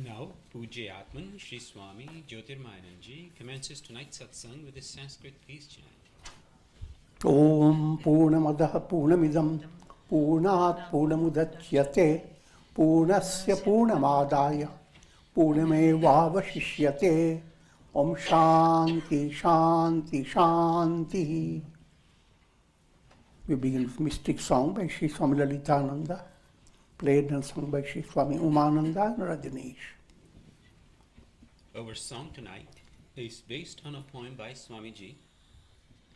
Now, Pujya Atman Sri Swami Jyotirmayananda commences tonight's Satsang with his Sanskrit peace chant. Om Purnamadaha Purnamidam Purnat Purnamudachyate Purnasya Purnamadaya Purnamevavashishyate Om Shanti Shanti Shanti. We begin with mystic song by Sri Swami Lalitananda, played and sung by Sri Swami Umananda and Rajneesh. Our song tonight is based on a poem by Swamiji.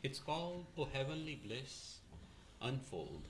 It's called O Heavenly Bliss, Unfold.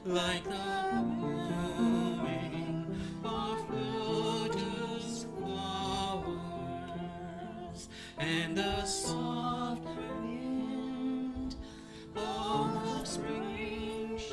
Like the blooming of lotus flowers and the soft wind of spring showers.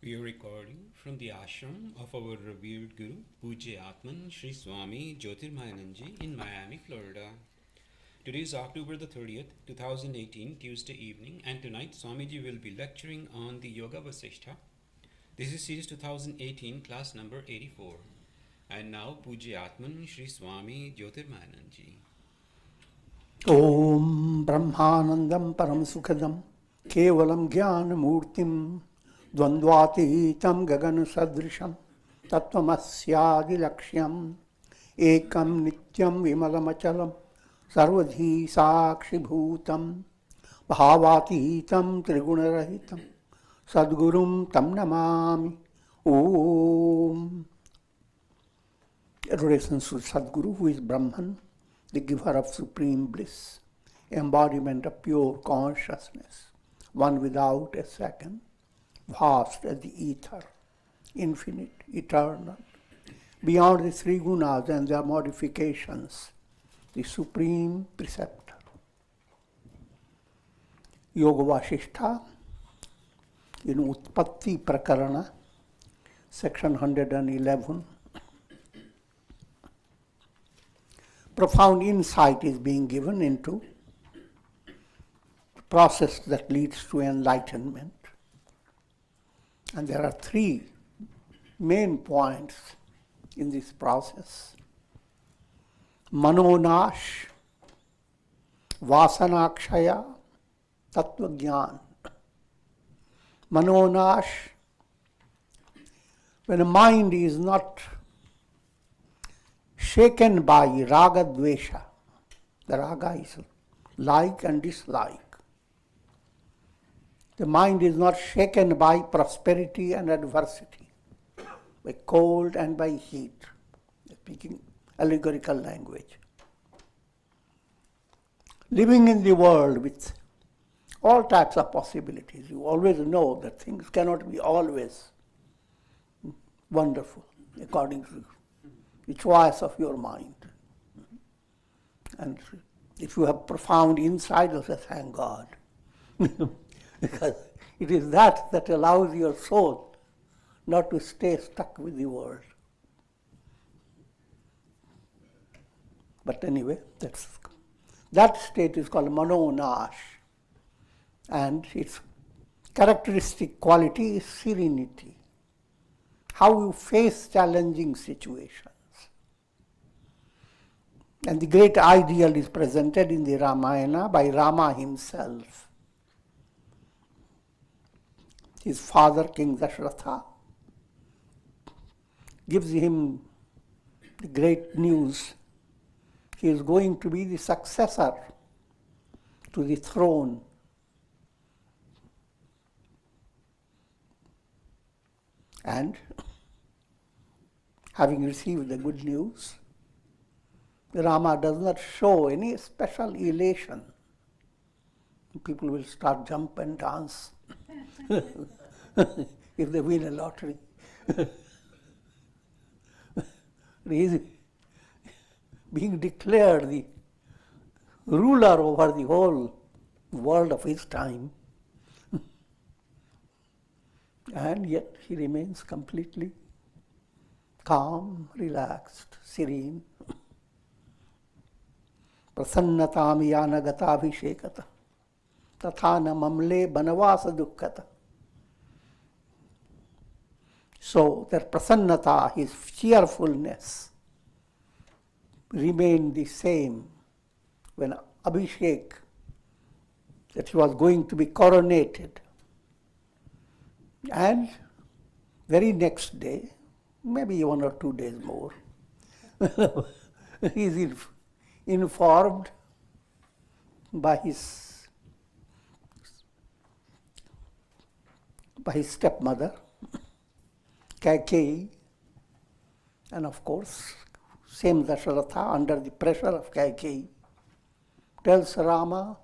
We are recording from the ashram of our revered Guru, Pujya Atman Sri Swami Jyotirmayananda in Miami, Florida. Today is October the 30th, 2018, Tuesday evening, and tonight Swamiji will be lecturing on the Yoga Vasistha. This is series 2018, class number 84. And now Pujya Atman Sri Swami Jyotirmayananda. Om Brahmanandam Param Sukhadam Kevalam Jnana Murtim Dvandvatitam Gagan Sadrisham Tattvamasya Laksham Ekam Nityam Vimalamachalam Sarvadhi Sakshi Bhutam Bhavatitam Trigunarahitam Sadgurum Tam Namami. Om. Adorations to Sadguru, who is Brahman, the giver of supreme bliss, embodiment of pure consciousness, one without a second, vast as the ether, infinite, eternal, beyond the three gunas and their modifications, the supreme preceptor. Yoga Vasistha, in Utpatti Prakarana, section 111, profound insight is being given into the process that leads to enlightenment. And there are three main points in this process. Manonash, Vasanakshaya, Tattva-jnana. Manonash, when a mind is not shaken by raga dvesha, the raga is like and dislike. The mind is not shaken by prosperity and adversity, by cold and by heat, speaking allegorical language. Living in the world with all types of possibilities, you always know that things cannot be always wonderful according to the choice of your mind. And if you have profound insight, you say, thank God. Because it is that that allows your soul not to stay stuck with the world. But anyway, that state is called manonash. And its characteristic quality is serenity. How you face challenging situations. And the great ideal is presented in the Ramayana by Rama himself. His father, King Dasharatha, gives him the great news. He is going to be the successor to the throne. And having received the good news, Rama does not show any special elation. People will start jump and dance if they win a lottery. He is being declared the ruler over the whole world of his time. And yet he remains completely calm, relaxed, serene. Prasannatam yana gatavishekata tathana mamle banavasa dukkhata. So that prasannata, his cheerfulness, remained the same when Abhishek, that he was going to be coronated. And very next day, maybe 1 or 2 days more, he is informed by his stepmother, Kaikeyi, and of course, same Dasharatha, under the pressure of Kaikeyi, tells Rama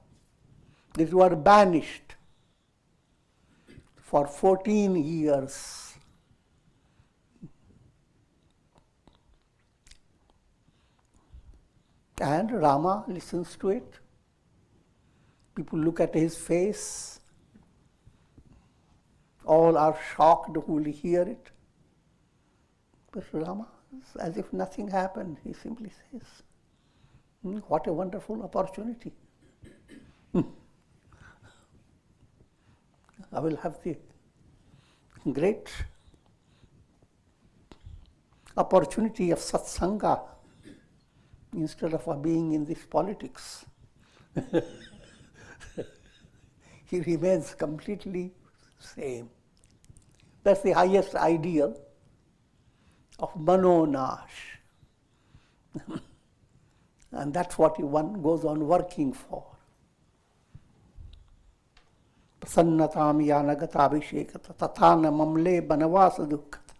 that you are banished for 14 years. And Rama listens to it. People look at his face. All are shocked who will hear it. But Rama, as if nothing happened, he simply says, what a wonderful opportunity. I will have the great opportunity of satsanga instead of being in this politics. He remains completely same. That's the highest ideal of manonash. And that's what one goes on working for. Prasannatam yanagata abhishekata tathana mamle banavasa dukkata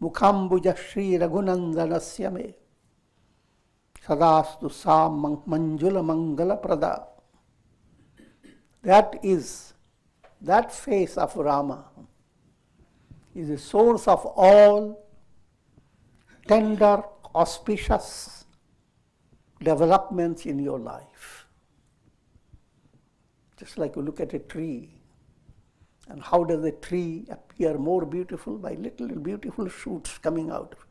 mukhambuja shri raghunandanasya me sadastu sa manjula mangala prada. That face of Rama is the source of all tender, auspicious developments in your life. Just like you look at a tree, and how does a tree appear more beautiful? By little beautiful shoots coming out of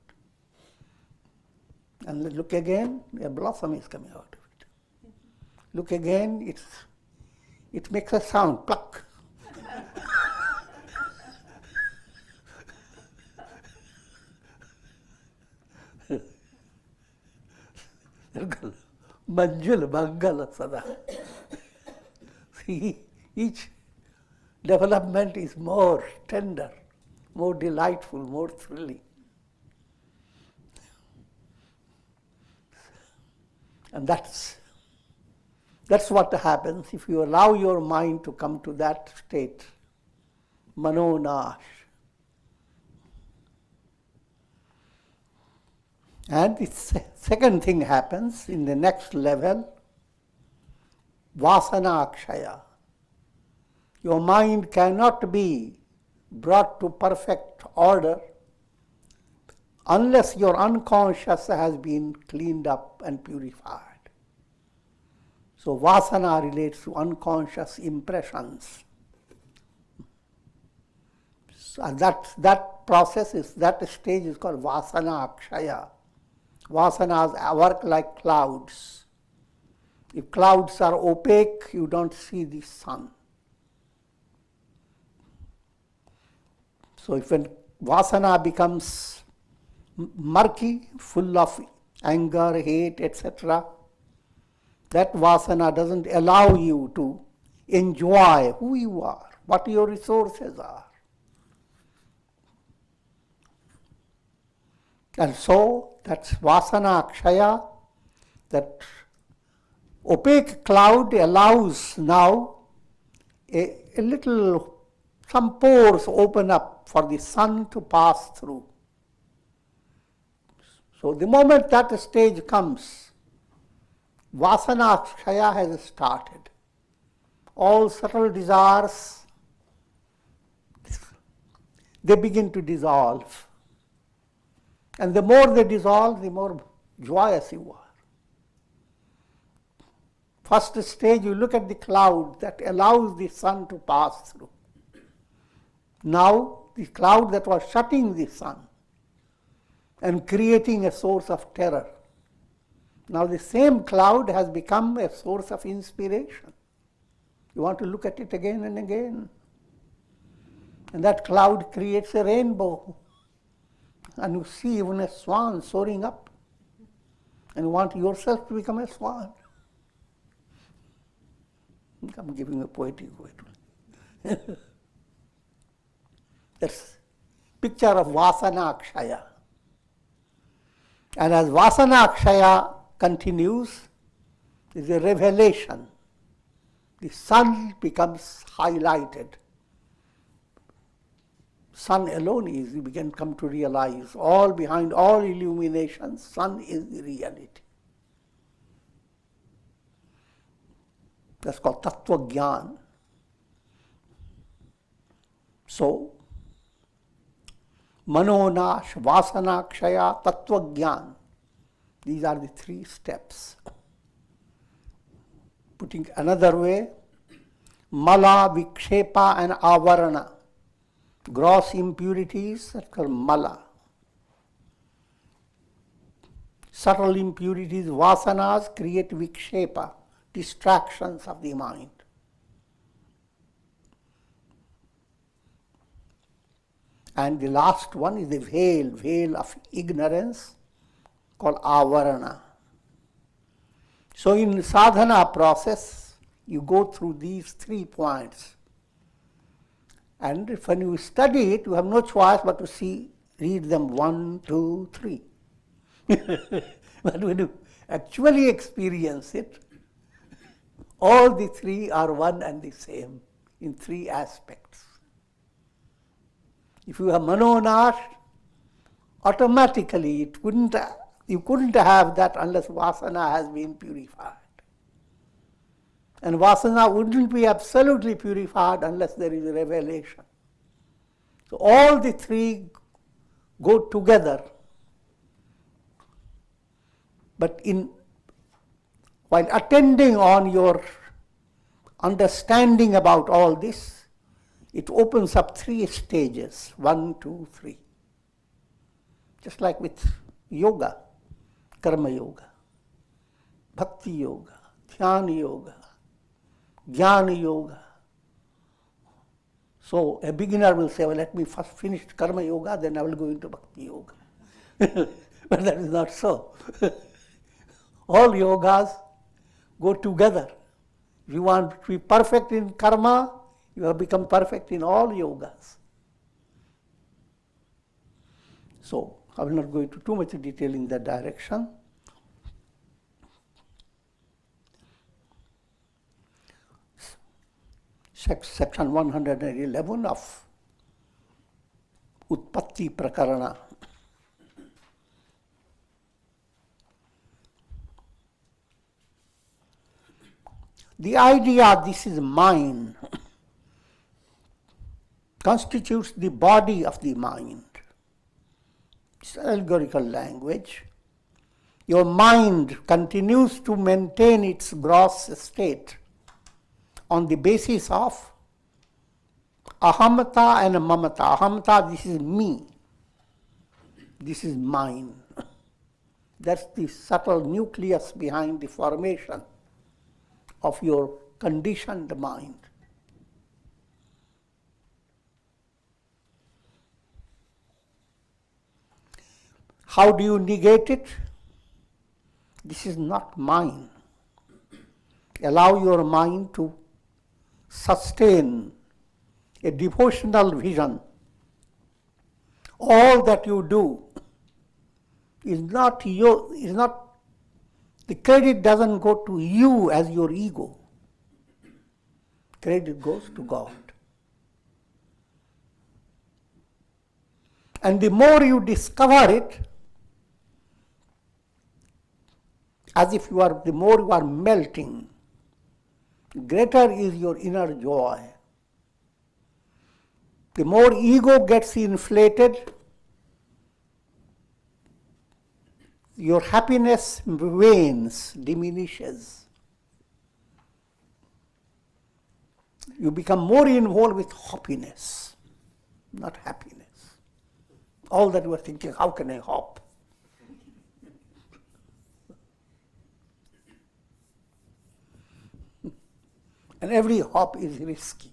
it. And look again, a blossom is coming out of it. Look again, it makes a sound, pluck. Manjula Mangala Sada. See, each development is more tender, more delightful, more thrilling. And that's what happens if you allow your mind to come to that state, manonash. And the second thing happens in the next level, vasana akshaya. Your mind cannot be brought to perfect order unless your unconscious has been cleaned up and purified. So vasana relates to unconscious impressions. So that process that stage is called vasana akshaya. Vasanas work like clouds. If clouds are opaque, you don't see the sun. So if when vasana becomes murky, full of anger, hate, etc., that vasana doesn't allow you to enjoy who you are, what your resources are. And so that's vasana akshaya, that opaque cloud allows now a little, some pores open up for the sun to pass through. So the moment that stage comes, vasana akshaya has started. All subtle desires, they begin to dissolve. And the more they dissolve, the more joyous you are. First stage, you look at the cloud that allows the sun to pass through. Now, the cloud that was shutting the sun and creating a source of terror. Now the same cloud has become a source of inspiration. You want to look at it again and again. And that cloud creates a rainbow. And you see even a swan soaring up. And you want yourself to become a swan. I'm giving a poetic way. That's picture of vasana akshaya. And as vasana akshaya continues, there is a revelation. The sun becomes highlighted. Sun alone is, you begin to come to realize, all behind all illumination, sun is the reality. That's called tattva jnana. So, manonash, vasanakshaya, tattva jnana. These are the three steps. Putting another way, mala, vikshepa and avarana. Gross impurities, that's called mala. Subtle impurities, vasanas, create vikshepa, distractions of the mind. And the last one is the veil of ignorance, called avarana. So in sadhana process, you go through these 3 points. And when you study it, you have no choice but to read them 1, 2, 3. But when you actually experience it, all the 3 are one and the same. in three aspects. If you have manonash, automatically you couldn't have that unless vasana has been purified. And vasana wouldn't be absolutely purified unless there is a revelation. So all the three go together. But while attending on your understanding about all this, it opens up three stages, 1, 2, 3. Just like with yoga, karma yoga, bhakti yoga, dhyana yoga, jnana yoga. So a beginner will say, well, let me first finish karma yoga, then I will go into bhakti yoga. But that is not so. All yogas go together. If you want to be perfect in karma, you have become perfect in all yogas. So I will not go into too much detail in that direction. Section 111 of Utpatti Prakarana. The idea this is mine constitutes the body of the mind. It's allegorical language. Your mind continues to maintain its gross state on the basis of ahamata and mamata. Ahamata, this is me. This is mine. That's the subtle nucleus behind the formation of your conditioned mind. How do you negate it? This is not mine. Allow your mind to sustain a devotional vision. All that you do is not the credit doesn't go to you as your ego. Credit goes to God. And the more you discover it, the more you are melting, greater is your inner joy. The more ego gets inflated, your happiness wanes, diminishes. You become more involved with happiness, not happiness. All that you are thinking, how can I hop? And every hop is risky.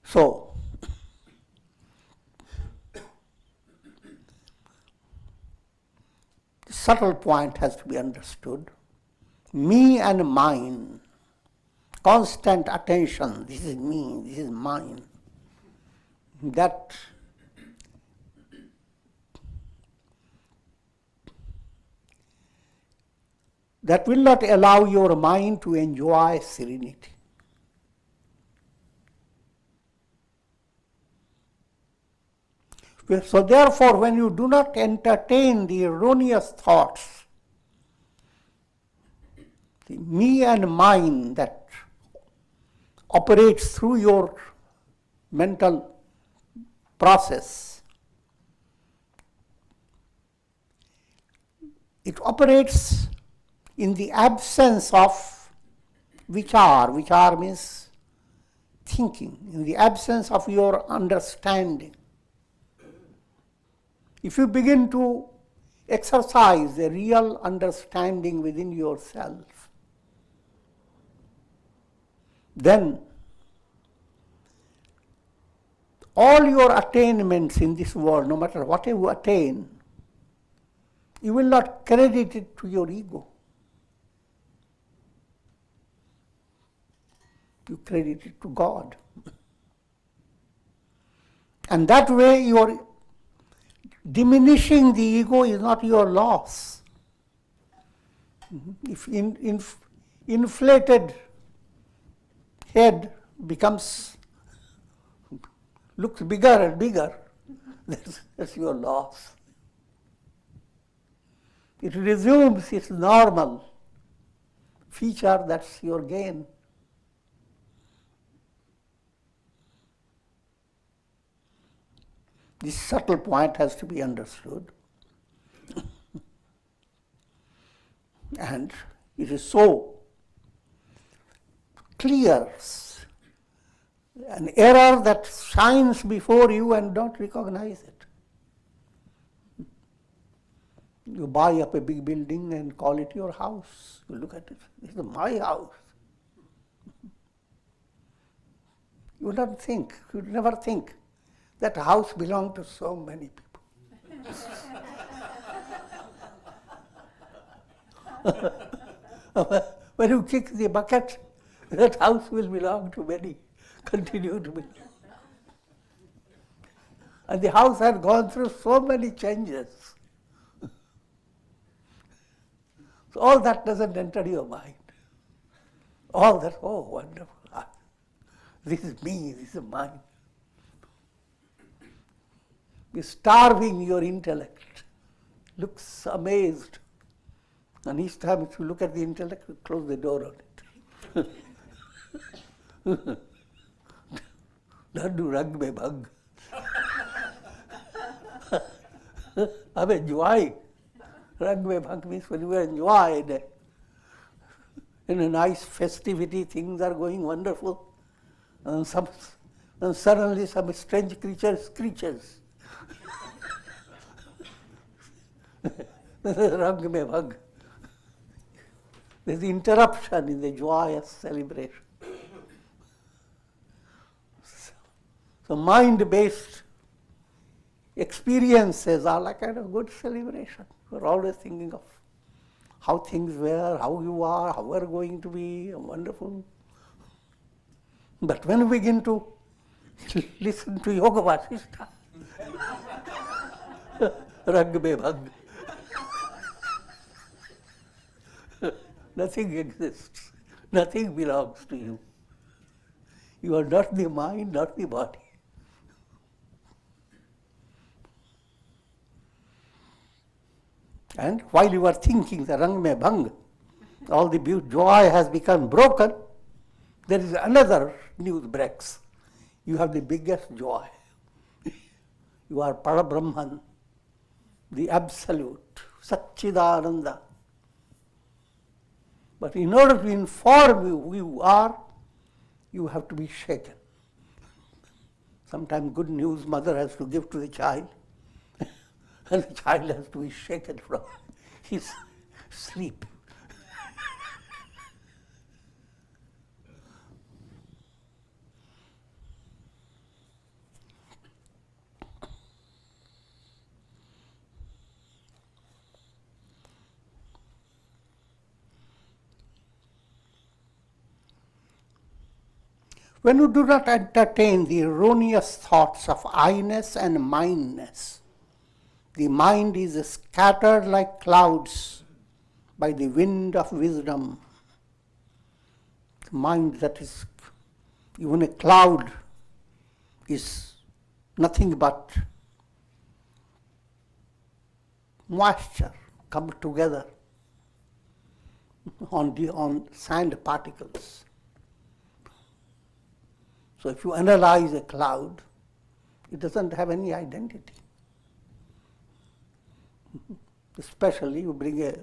So, the subtle point has to be understood. Me and mine, constant attention, this is me, this is mine. That will not allow your mind to enjoy serenity. So therefore, when you do not entertain the erroneous thoughts, the me and mine that operates through your mental process, it operates in the absence of vichar. Vichar means thinking, in the absence of your understanding. If you begin to exercise a real understanding within yourself, then all your attainments in this world, no matter what you attain, you will not credit it to your ego. You credit it to God. And that way your diminishing the ego is not your loss. If inflated head looks bigger and bigger, that's your loss. It resumes its normal feature, that's your gain. This subtle point has to be understood. And it is so clear, an error that shines before you and don't recognize it. You buy up a big building and call it your house. You look at it, this is my house. You don't think, you never think that house belonged to so many people. When you kick the bucket, that house will belong to many, continue to be. And the house had gone through so many changes. So all that doesn't enter your mind. All that, oh, wonderful. This is me, this is mine. You're starving your intellect. Looks amazed. And each time if you look at the intellect, you close the door on it. Dandu rang mein bhang. I'm enjoying. Rang mein bhang means when you enjoy in a nice festivity, things are going wonderful. And suddenly some strange creature screeches. Rang mein bhang. There's interruption in the joyous celebration. So mind-based experiences are like kind of good celebration. We're always thinking of how things were, how you are, how we're going to be, wonderful. But when we begin to listen to Yoga Vasistha, Rang mein bhang, nothing exists. Nothing belongs to you. You are not the mind, not the body. And while you are thinking the rang mein bhang, all the joy has become broken, there is another news breaks. You have the biggest joy. You are Parabrahman, the absolute, Satchidananda. But in order to inform you who you are, you have to be shaken. Sometimes good news mother has to give to the child, and the child has to be shaken from his sleep. When you do not entertain the erroneous thoughts of I-ness and mindness, the mind is scattered like clouds by the wind of wisdom. The mind that is, even a cloud, is nothing but moisture come together on sand particles. So if you analyze a cloud, it doesn't have any identity. Especially you bring a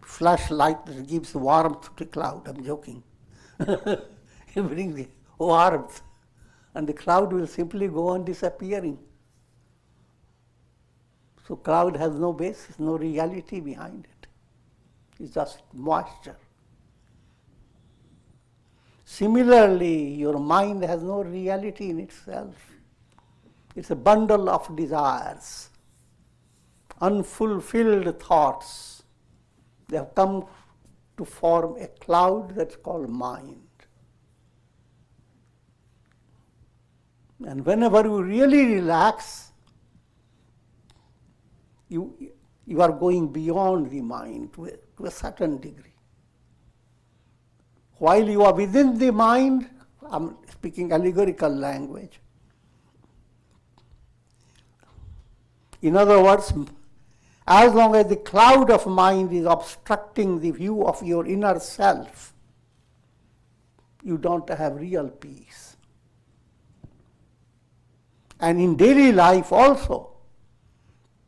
flashlight that gives warmth to the cloud. I'm joking. You bring the warmth and the cloud will simply go on disappearing. So cloud has no basis, no reality behind it. It's just moisture. Similarly, your mind has no reality in itself. It's a bundle of desires, unfulfilled thoughts. They have come to form a cloud that's called mind. And whenever you really relax, you are going beyond the mind to a certain degree. While you are within the mind, I'm speaking allegorical language. In other words, as long as the cloud of mind is obstructing the view of your inner self, you don't have real peace. And in daily life also,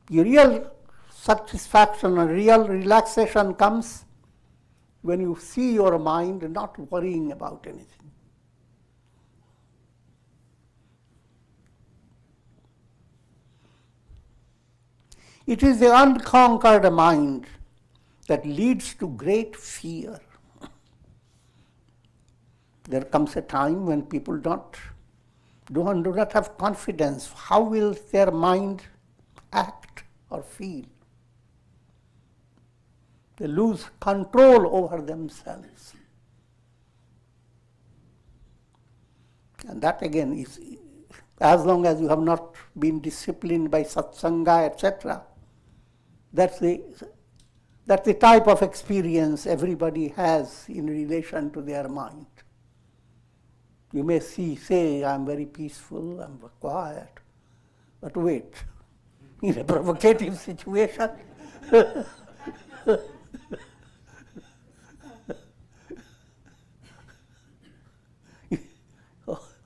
your real satisfaction and real relaxation comes when you see your mind not worrying about anything. It is the unconquered mind that leads to great fear. There comes a time when people do not have confidence. How will their mind act or feel? They lose control over themselves. And that again is, as long as you have not been disciplined by satsanga, etc., that's the type of experience everybody has in relation to their mind. You may say, I'm very peaceful, I'm quiet, but wait, in a provocative situation,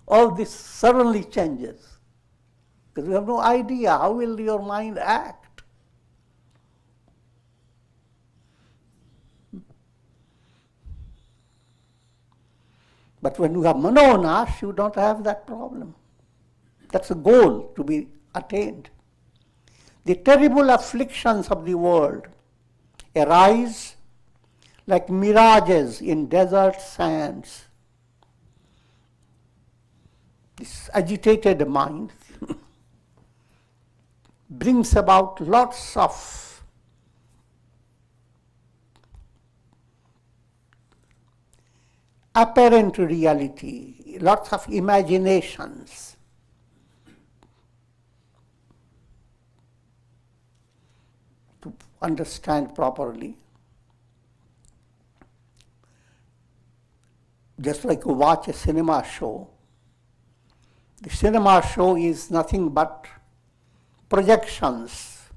all this suddenly changes, because you have no idea how will your mind act. But when you have manonash, you don't have that problem. That's a goal to be attained. The terrible afflictions of the world arise like mirages in desert sands. This agitated mind brings about lots of apparent reality, lots of imaginations. To understand properly, just like you watch a cinema show, the cinema show is nothing but projections,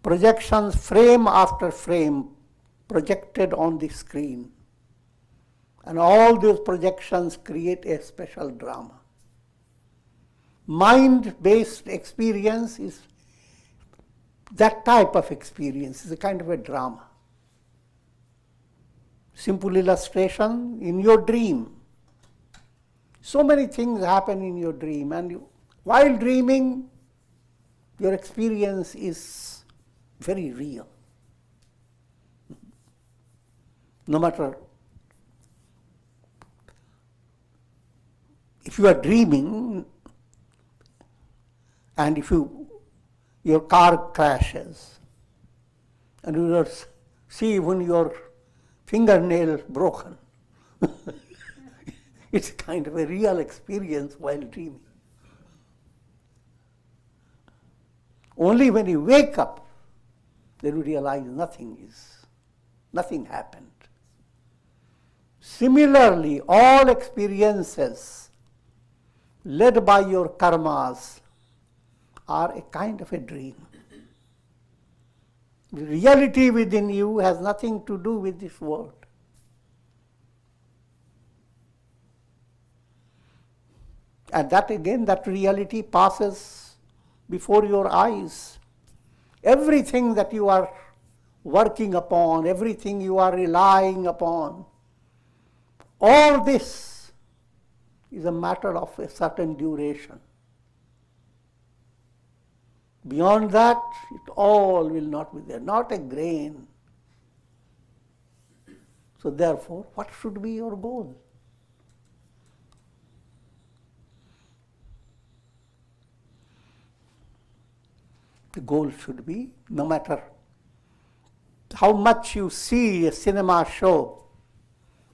frame after frame, projected on the screen. And all those projections create a special drama. Mind-based experience is that type of experience, is a kind of a drama. Simple illustration, in your dream. So many things happen in your dream, and while dreaming, your experience is very real. No matter if you are dreaming and if your car crashes and you see even your fingernail broken, it's kind of a real experience while dreaming. Only when you wake up, then you realize nothing happened. Similarly, all experiences led by your karmas are a kind of a dream. The reality within you has nothing to do with this world. And that reality passes before your eyes. Everything that you are working upon, everything you are relying upon, all this is a matter of a certain duration. Beyond that, it all will not be there, not a grain. So therefore, what should be your goal? The goal should be, no matter how much you see a cinema show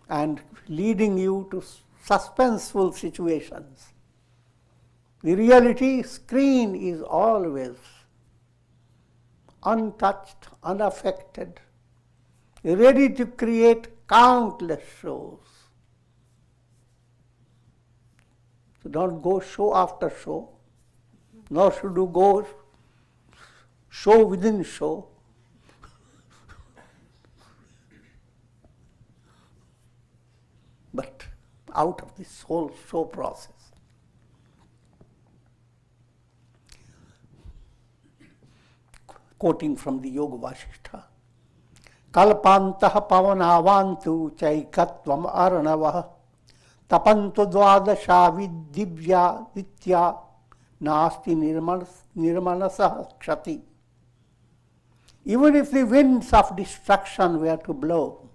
and leading you to suspenseful situations, The reality screen is always untouched, unaffected, ready to create countless shows. So don't go show after show, nor should you go show within show. But out of this whole show process. Quoting from the Yoga Vasistha, Kalpantah pavanavantu chaikatvam arnavah tapantu dvadasha vidivya ditya nasti nirmanasah kshati. Even if the winds of destruction were to blow,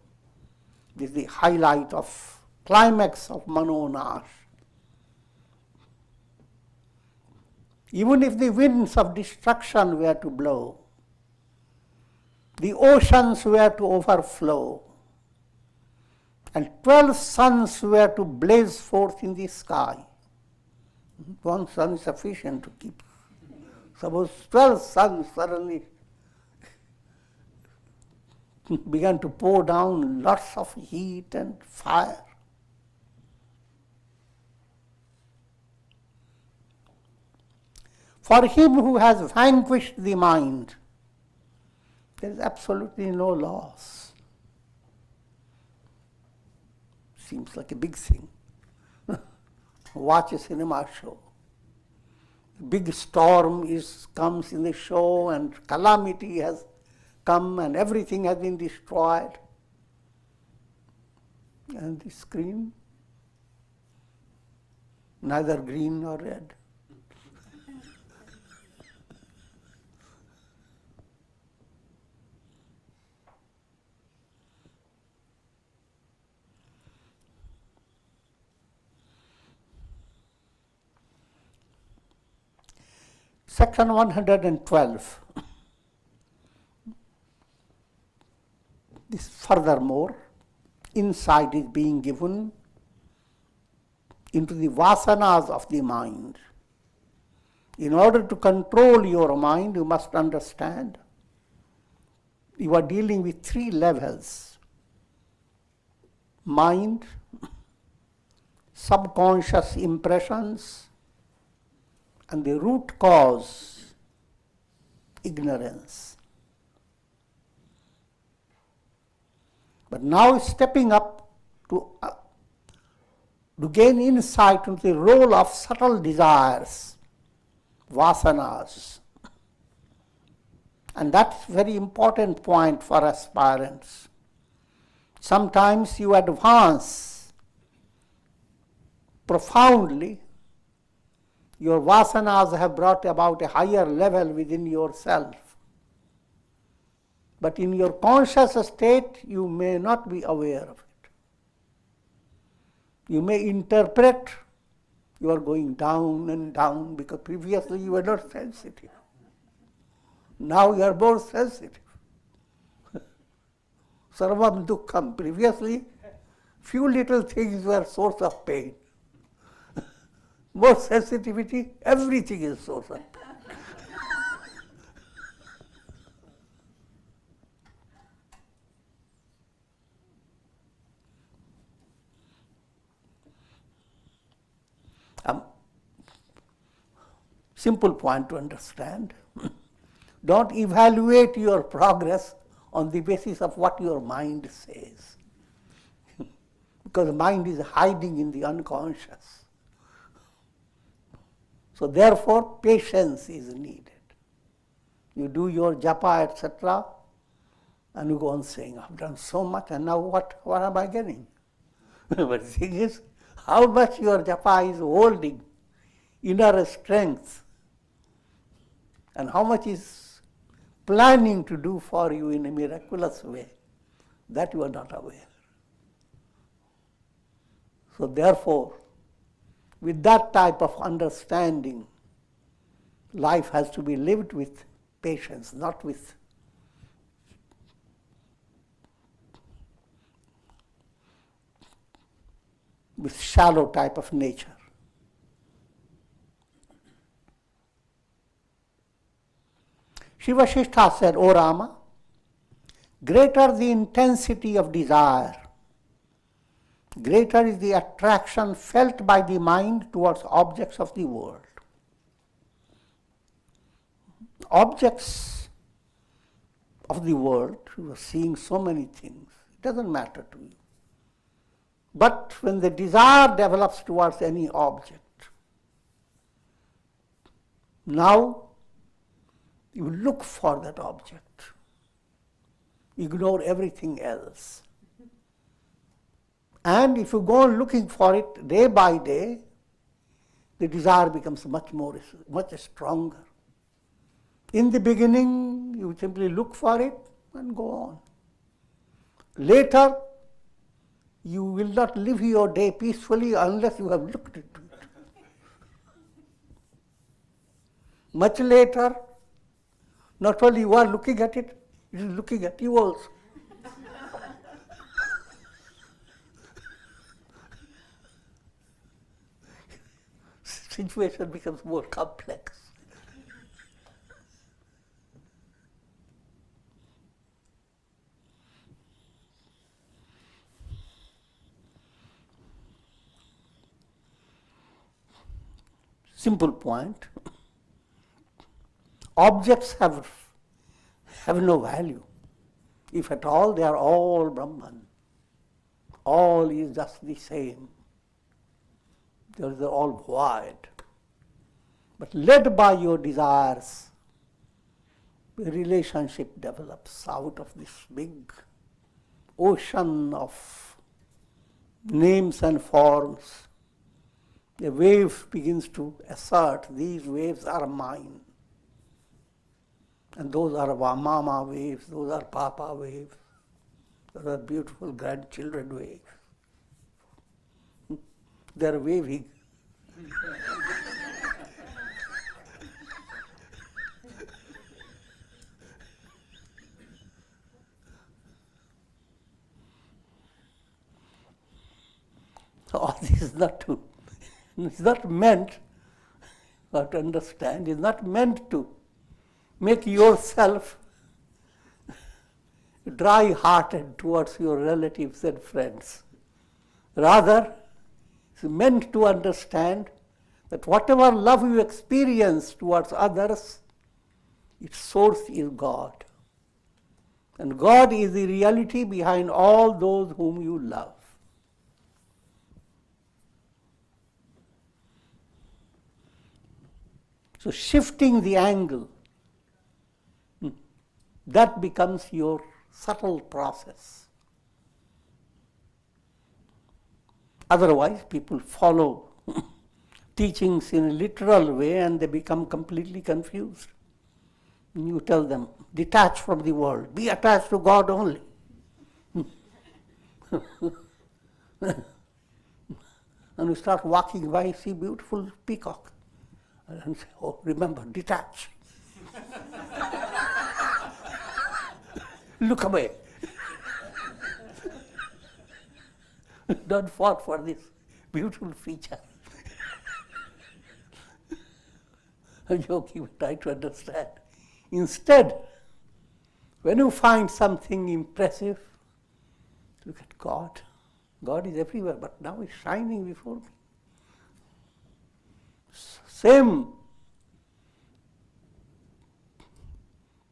this is the highlight of climax of Manonash. Even if the winds of destruction were to blow, the oceans were to overflow, and 12 suns were to blaze forth in the sky. One sun is sufficient to keep. Suppose 12 suns suddenly began to pour down lots of heat and fire. For him who has vanquished the mind, there is absolutely no loss. Seems like a big thing. Watch a cinema show. Big storm comes in the show and calamity has come and everything has been destroyed. And the screen, neither green nor red. Section 112. This furthermore, insight is being given into the vasanas of the mind. In order to control your mind, you must understand you are dealing with 3 levels: mind, subconscious impressions, and the root cause, ignorance. But now stepping up to gain insight into the role of subtle desires, vasanas. And that's a very important point for aspirants. Sometimes you advance profoundly. Your vasanas have brought about a higher level within yourself. But in your conscious state, you may not be aware of it. You may interpret you are going down and down because previously you were not sensitive. Now you are more sensitive. Sarvam dukkham. Previously, few little things were source of pain. More sensitivity, everything is source of pain. Simple point to understand. Don't evaluate your progress on the basis of what your mind says. Because the mind is hiding in the unconscious. So therefore, patience is needed. You do your japa, etc., and you go on saying, I've done so much, and now what am I getting? But the thing is, how much your japa is holding inner strength, and how much is planning to do for you in a miraculous way, that you are not aware. So therefore, with that type of understanding, life has to be lived with patience, not with shallow type of nature. Sri Vasistha said, O Rama, greater the intensity of desire, greater is the attraction felt by the mind towards objects of the world. Objects of the world, you are seeing so many things, it doesn't matter to you. But when the desire develops towards any object, now you look for that object, ignore everything else. And if you go on looking for it day by day, the desire becomes much stronger. In the beginning, you simply look for it and go on. Later, you will not live your day peacefully unless you have looked into it. Much later, not only you are looking at it, it is looking at you also. Situation becomes more complex. Simple point. Objects have no value. If at all, they are all Brahman. All is just the same. They are all void. But led by your desires, a relationship develops out of this big ocean of names and forms. A wave begins to assert, these waves are mine. And those are mama waves, those are papa waves, those are beautiful grandchildren waves. They are waving. All this is it's not meant, you have to understand, it's not meant to make yourself dry-hearted towards your relatives and friends. Rather, it's meant to understand that whatever love you experience towards others, its source is God. And God is the reality behind all those whom you love. So shifting the angle, that becomes your subtle process. Otherwise, people follow teachings in a literal way and they become completely confused. And you tell them, detach from the world, be attached to God only. And you start walking by, see beautiful peacock. And say, oh, remember, detach. Look away. Don't fall for this beautiful feature. Yogi will try to understand. Instead, when you find something impressive, look at God. God is everywhere, but now He's shining before me.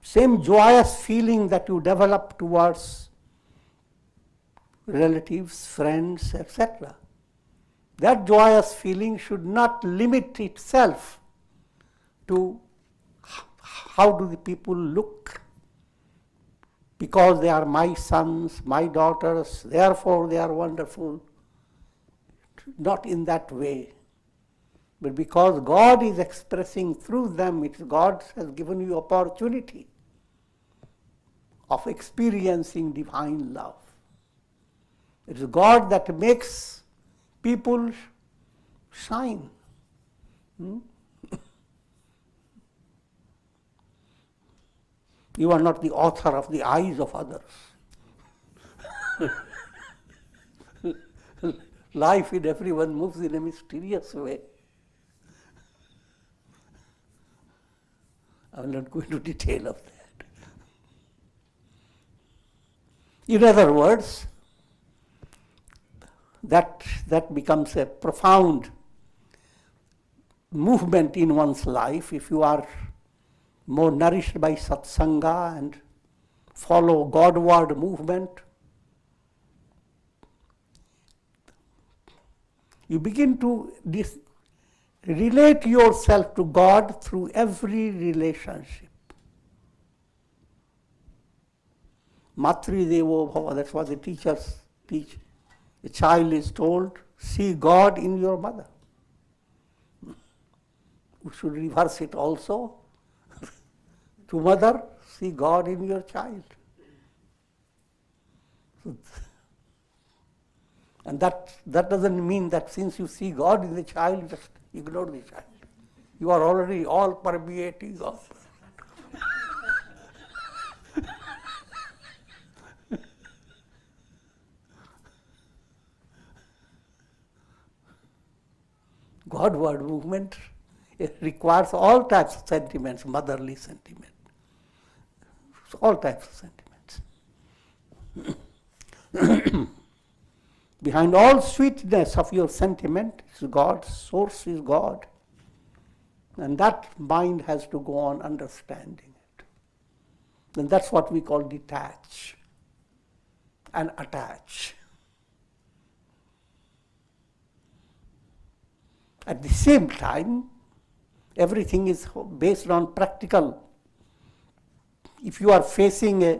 Same joyous feeling that you develop towards relatives, friends, etc. That joyous feeling should not limit itself to how do the people look, because they are my sons, my daughters, therefore they are wonderful. Not in that way. But because God is expressing through them, God has given you opportunity of experiencing divine love. It is God that makes people shine. You are not the author of the eyes of others. Life in everyone moves in a mysterious way. I will not go into detail of that. In other words, that becomes a profound movement in one's life if you are more nourished by satsanga and follow Godward movement. You begin to relate yourself to God through every relationship. Matri Devo Bhava, that's what the teachers teach. A child is told, see God in your mother. We should reverse it also. To mother, see God in your child. And that doesn't mean that since you see God in the child, just ignore the child. You are already all permeating God. Godward movement requires all types of sentiments, motherly sentiment, all types of sentiments. Behind all sweetness of your sentiment is God, source is God. And that mind has to go on understanding it. And that's what we call detach and attach. At the same time, everything is based on practical. If you are facing a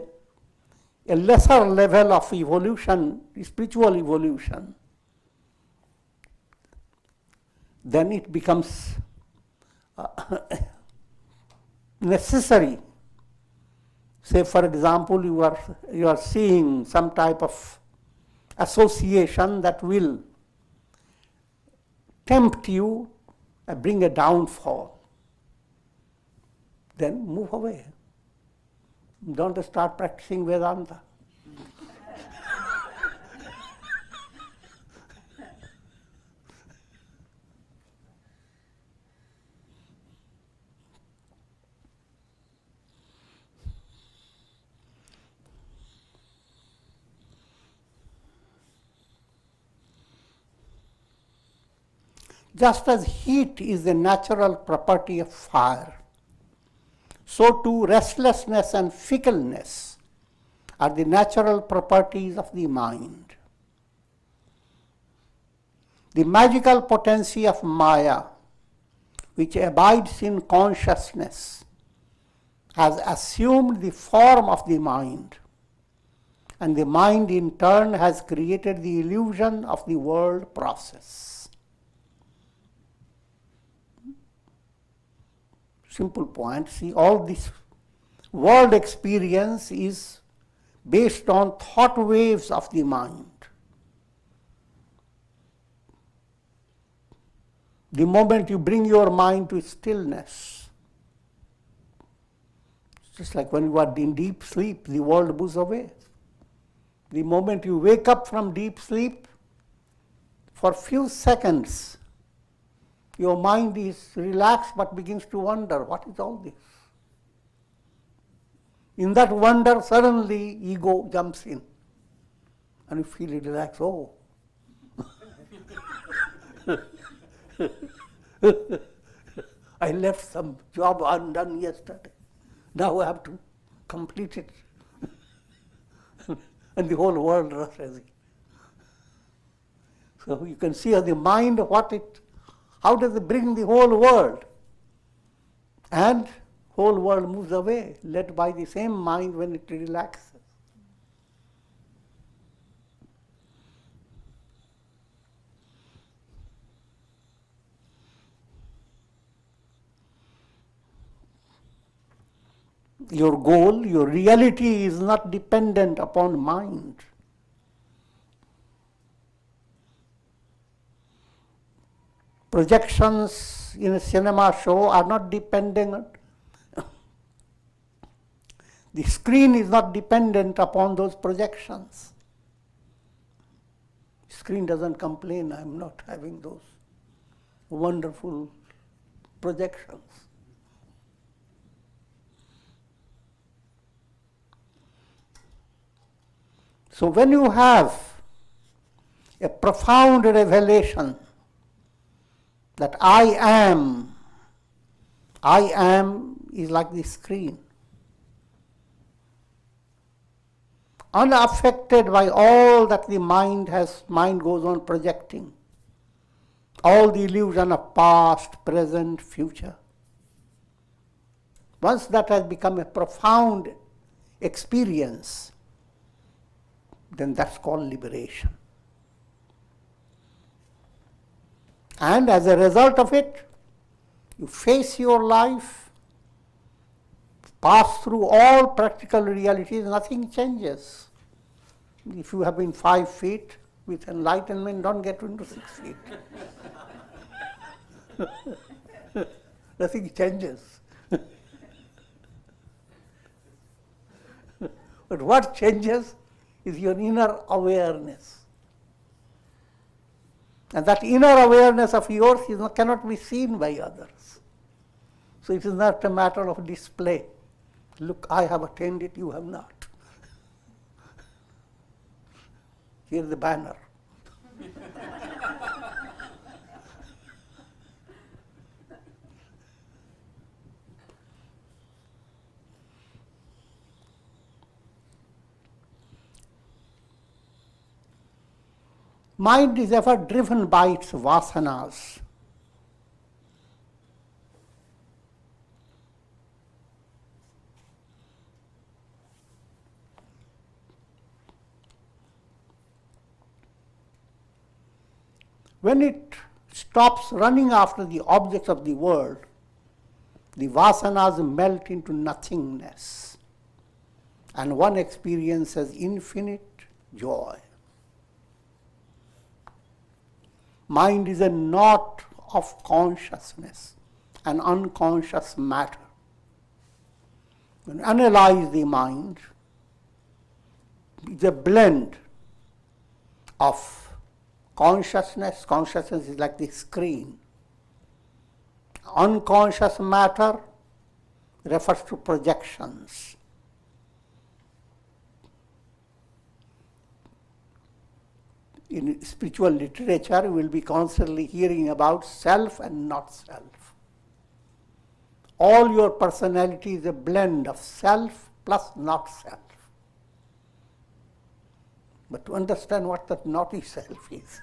lesser level of evolution, spiritual evolution, then it becomes necessary. Say, for example, you are seeing some type of association that will tempt you and bring a downfall. Then move away. Don't start practicing Vedanta. Just as heat is a natural property of fire, so too restlessness and fickleness are the natural properties of the mind. The magical potency of Maya, which abides in consciousness, has assumed the form of the mind, and the mind in turn has created the illusion of the world process. Simple point. See, all this world experience is based on thought waves of the mind. The moment you bring your mind to stillness, just like when you are in deep sleep, the world moves away. The moment you wake up from deep sleep, for few seconds, your mind is relaxed but begins to wonder, what is all this? In that wonder, suddenly ego jumps in. And you feel relaxed, oh. I left some job undone yesterday. Now I have to complete it. And the whole world rushes in. So you can see how the mind, how does it bring the whole world? And whole world moves away, led by the same mind when it relaxes. Your goal, your reality is not dependent upon mind. Projections in a cinema show are not dependent. The screen is not dependent upon those projections. Screen doesn't complain, I'm not having those wonderful projections. So when you have a profound revelation that I am is like the screen, unaffected by all that the mind goes on projecting, all the illusion of past, present, future. Once that has become a profound experience, then that's called liberation. And as a result of it, you face your life, pass through all practical realities, nothing changes. If you have been 5 feet, with enlightenment, don't get into 6 feet. Nothing changes. But what changes is your inner awareness. And that inner awareness of yours cannot be seen by others. So it is not a matter of display. Look, I have attained it, you have not. Here's the banner. Mind is ever driven by its vasanas. When it stops running after the objects of the world, the vasanas melt into nothingness, and one experiences infinite joy. Mind is a knot of consciousness and unconscious matter. When you analyze the mind, it's a blend of consciousness. Consciousness is like the screen. Unconscious matter refers to projections. In spiritual literature, we will be constantly hearing about self and not self. All your personality is a blend of self plus not self. But to understand what that naughty self is,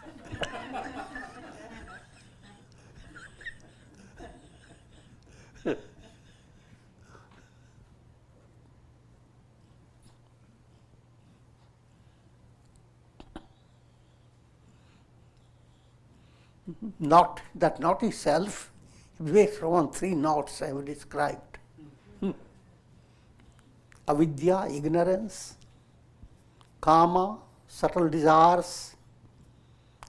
not that naughty self is based on 3 knots I have described. Avidya, ignorance; kama, subtle desires;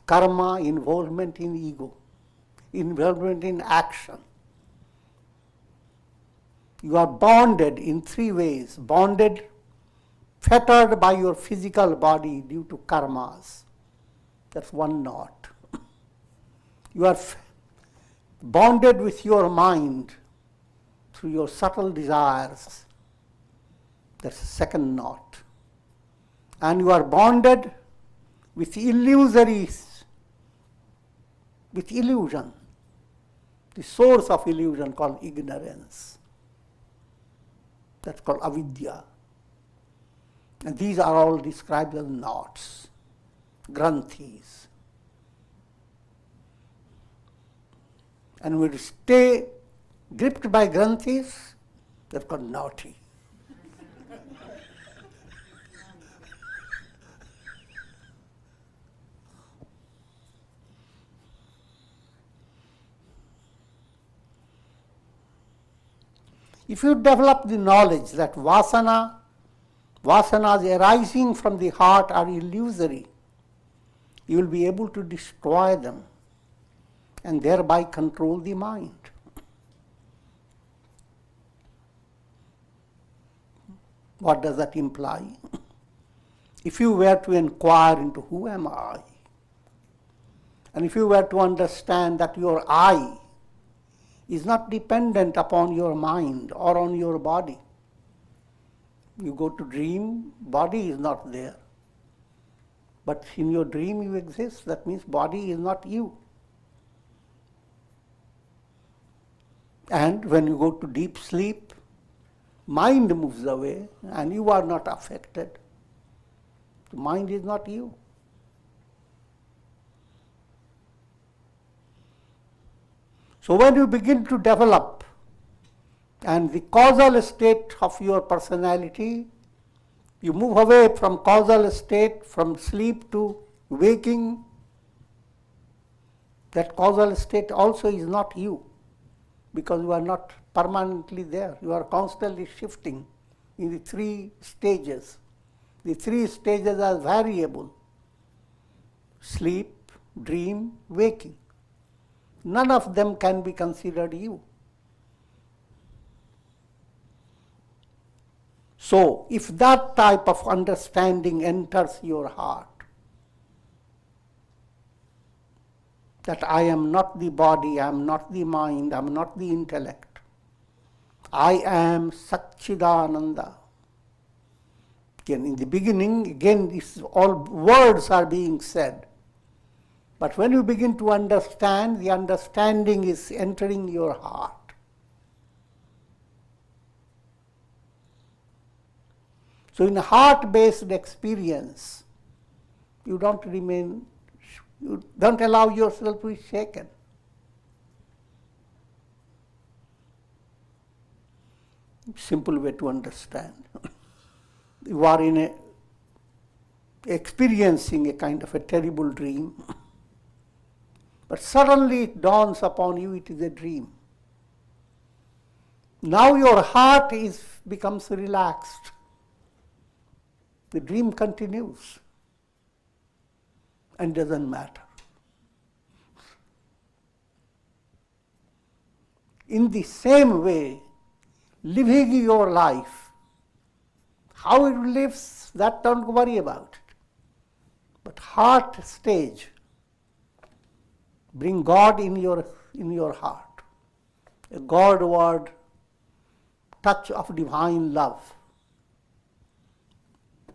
karma, involvement in ego, involvement in action. You are bonded in 3 ways. Bonded, fettered by your physical body due to karmas. That's 1 knot. You are bonded with your mind through your subtle desires. That's the 2nd knot. And you are bonded with illusories, with illusion, the source of illusion called ignorance. That's called avidya. And these are all described as knots, granthis. And when you stay gripped by granthis, they're called naughty. If you develop the knowledge that vasanas arising from the heart are illusory, you will be able to destroy them and thereby control the mind. What does that imply? If you were to inquire into who am I, and if you were to understand that your I is not dependent upon your mind or on your body. You go to dream, body is not there. But in your dream you exist, that means body is not you. And when you go to deep sleep, mind moves away and you are not affected. The mind is not you. So when you begin to develop and the causal state of your personality, you move away from causal state, from sleep to waking, that causal state also is not you, because you are not permanently there. You are constantly shifting in the three stages. The three stages are variable: sleep, dream, waking. None of them can be considered you. So, if that type of understanding enters your heart, that I am not the body, I am not the mind, I am not the intellect, I am Satchidananda. Again, in the beginning, again, all words are being said. But when you begin to understand, the understanding is entering your heart. So in a heart-based experience, you don't allow yourself to be shaken. Simple way to understand. You are experiencing a kind of a terrible dream, but suddenly it dawns upon you it is a dream. Now your heart becomes relaxed. The dream continues and doesn't matter. In the same way, living your life, how it lives, that don't worry about it. But heart stage, bring God in your heart, a Godward touch of divine love,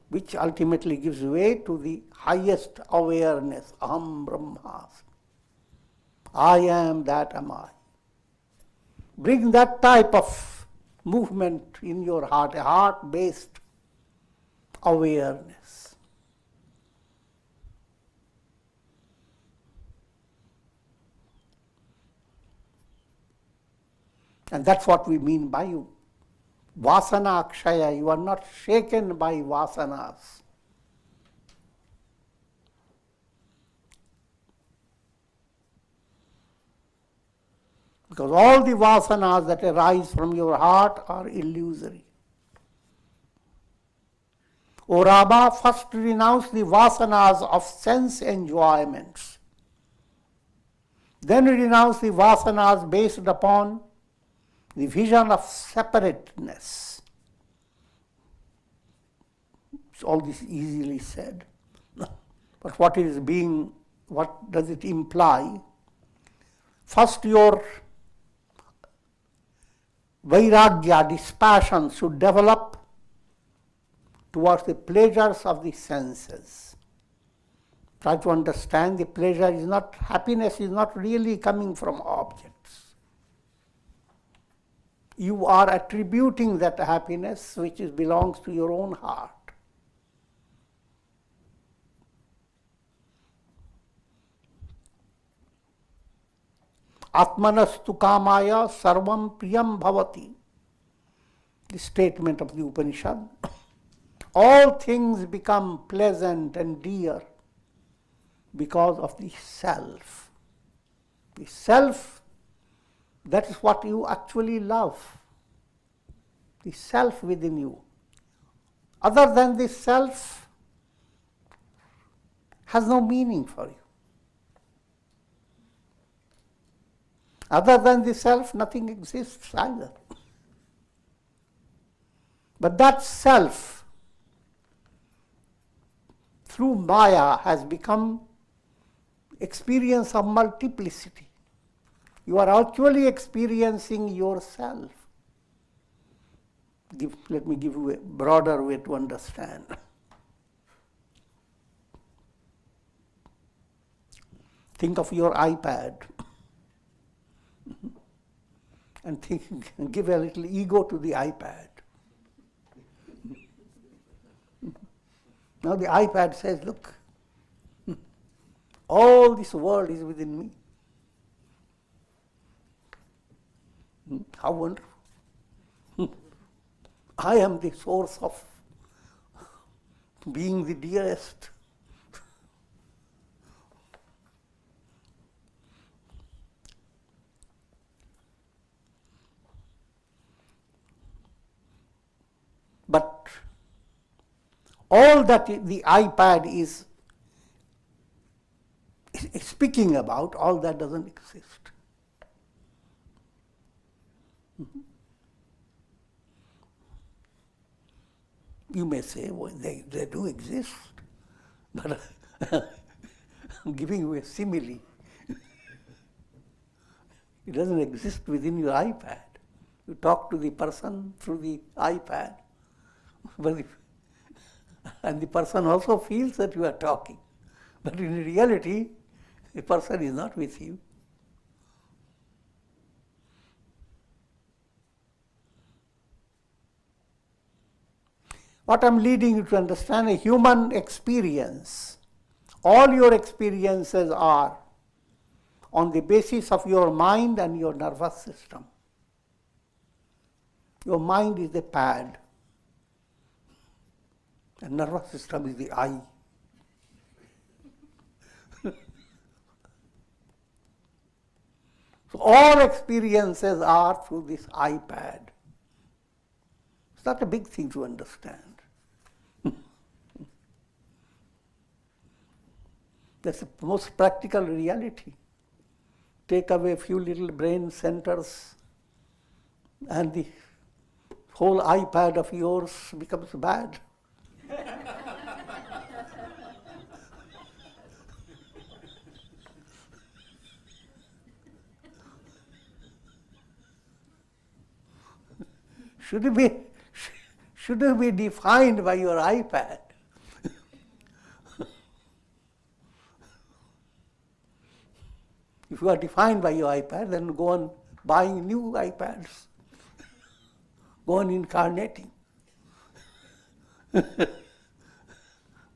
which ultimately gives way to the highest awareness, Aham Brahmasmi. I am, that am I. Bring that type of movement in your heart, a heart-based awareness. And that's what we mean by you. Vasana akshaya, you are not shaken by vasanas. Because all the vasanas that arise from your heart are illusory. O Rama, first renounce the vasanas of sense enjoyments. Then renounce the vasanas based upon the vision of separateness. All this easily said. But what does it imply? First, your vairagya, dispassion, should develop towards the pleasures of the senses. Try to understand the pleasure is not, happiness is not really coming from objects. You are attributing that happiness which belongs to your own heart. Atmanastu kamaya sarvam priyam bhavati. The statement of the Upanishad. All things become pleasant and dear because of the self. The self, that is what you actually love. The self within you. Other than the self has no meaning for you. Other than the self, nothing exists either. But that self, through Maya, has become experience of multiplicity. You are actually experiencing yourself. Let me give you a broader way to understand. Think of your iPad and give a little ego to the iPad. Now the iPad says, look, all this world is within me. How wonderful. I am the source of being the dearest. But all that the iPad is speaking about, all that doesn't exist. You may say, well, they do exist, but I'm giving you a simile. It doesn't exist within your iPad. You talk to the person through the iPad, and the person also feels that you are talking. But in reality, the person is not with you. What I'm leading you to understand, a human experience, all your experiences are on the basis of your mind and your nervous system. Your mind is the pad, and nervous system is the eye. So all experiences are through this iPad. It's not a big thing to understand. That's the most practical reality. Take away a few little brain centers and the whole iPad of yours becomes bad. Should it be defined by your iPad? If you are defined by your iPad, then go on buying new iPads. Go on incarnating. But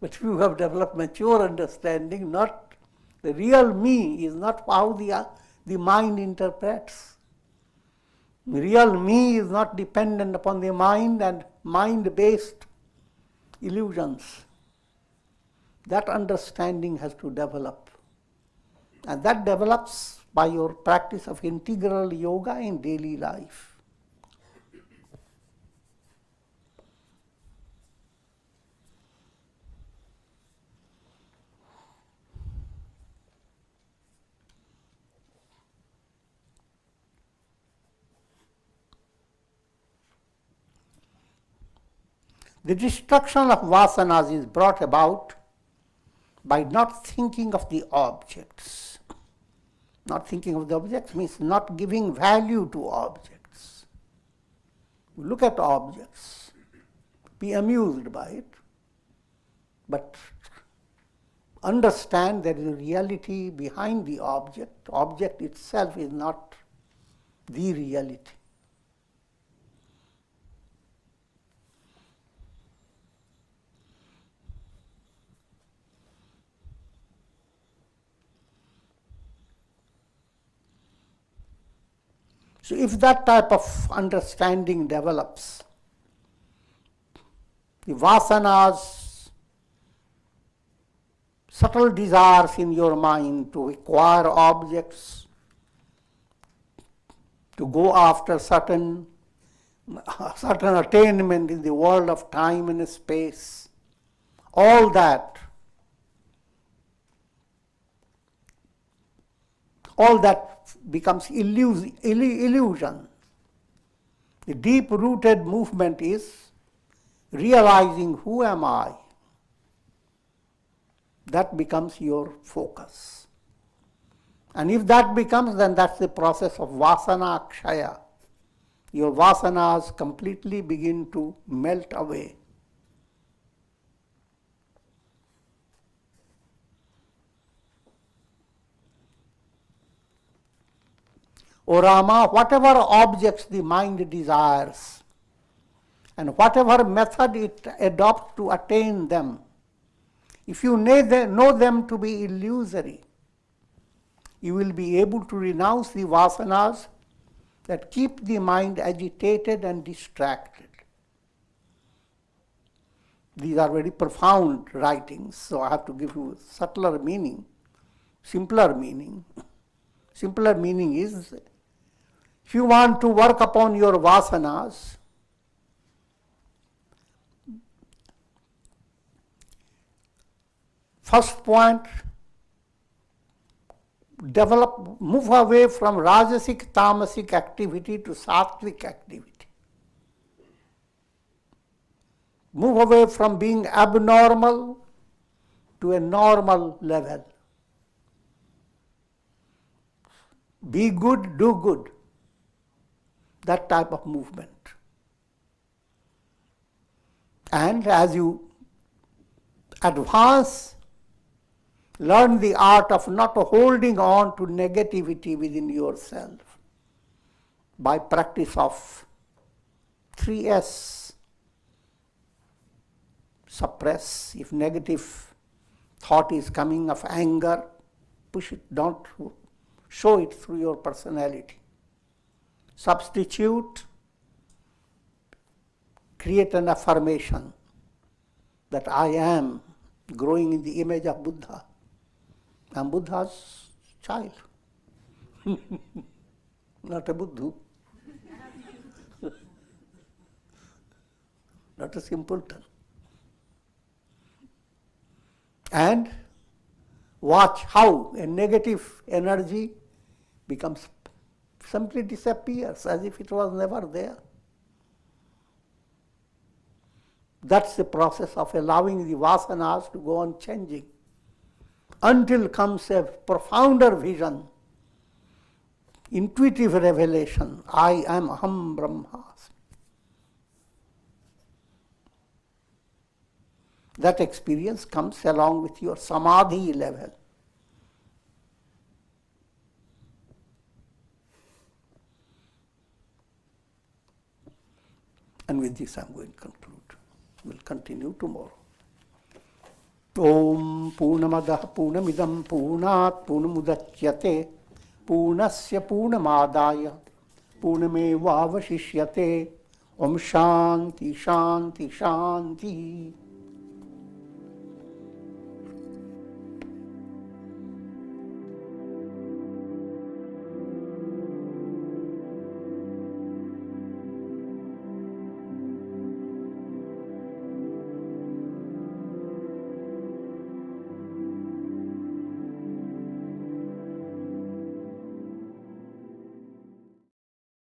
if you have developed mature understanding, not the real me is not how the mind interprets. The real me is not dependent upon the mind and mind-based illusions. That understanding has to develop. And that develops by your practice of integral yoga in daily life. The destruction of vasanas is brought about by not thinking of the objects. Not thinking of the objects means not giving value to objects. Look at objects, be amused by it, but understand there is a reality behind the object. Object itself is not the reality. So if that type of understanding develops, the vasanas, subtle desires in your mind to acquire objects, to go after certain attainment in the world of time and space, all that becomes illusion. The deep-rooted movement is realizing who am I. That becomes your focus. And if that becomes, then that's the process of vasana kshaya. Your vasanas completely begin to melt away. O Rama, whatever objects the mind desires, and whatever method it adopts to attain them, if you know them to be illusory, you will be able to renounce the vasanas that keep the mind agitated and distracted. These are very profound writings, so I have to give you subtler meaning, simpler meaning. Simpler meaning is, if you want to work upon your vasanas, first point, move away from rajasic, tamasic activity to sattvic activity. Move away from being abnormal to a normal level. Be good, do good. That type of movement. And as you advance, learn the art of not holding on to negativity within yourself by practice of 3S. Suppress. If negative thought is coming of anger, push it, don't show it through your personality. Substitute, create an affirmation that I am growing in the image of Buddha. I am Buddha's child, not a Buddha, not a simpleton. And watch how a negative energy simply disappears as if it was never there. That's the process of allowing the vasanas to go on changing until comes a profounder vision, intuitive revelation. I am Aham Brahmasmi. That experience comes along with your samadhi level. And with this I'm going to conclude. We'll continue tomorrow. Om Purnamadah Purnamidam Purnat Purnamudachyate Purnasya Purnamadaya Purnameva Vashishyate Om Shanti Shanti Shanti.